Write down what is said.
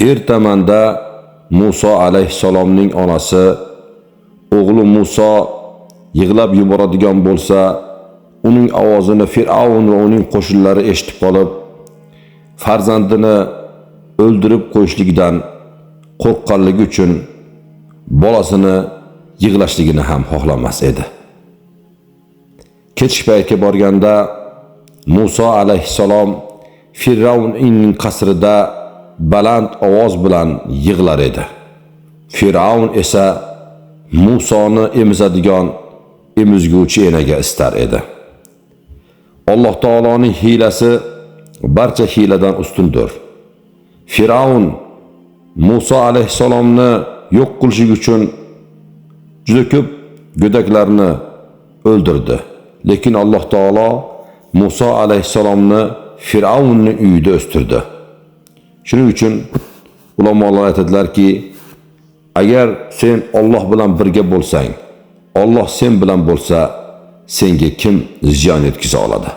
Ertamanda Musa alayhissalomning onasi o'g'li Musa yig'lab yuboradigan bo'lsa, uning ovozini Fir'avn va uning qo'shinlari eshitib qolib, farzandini o'ldirib qo'yishlikdan qo'rqqanligi uchun bolasini yig'lashligini ham xohlamas edi. Ketish paytga borganda Musa alayhissalom Fir'avnning qasrida baland ovoz bilan yig'lar edi. Fir'avn esa Musoni emizadigan emizguvchi enaga istar edi. Alloh taoloning hiylasi barcha hiyladan ustundir. Fir'avn Musa alayhissalomni yo'q qilish uchun juda ko'p go'daklarni o'ldirdi. Lekin Alloh taolo Musa alayhissalomni Fir'avnning uyida o'stirdi. Shuning uchun ulamolar aytadilarki, agar sen Alloh bilan birga bo'lsang, Alloh sen bilan bo'lsa, senga kim ziyon yetkiza oladi?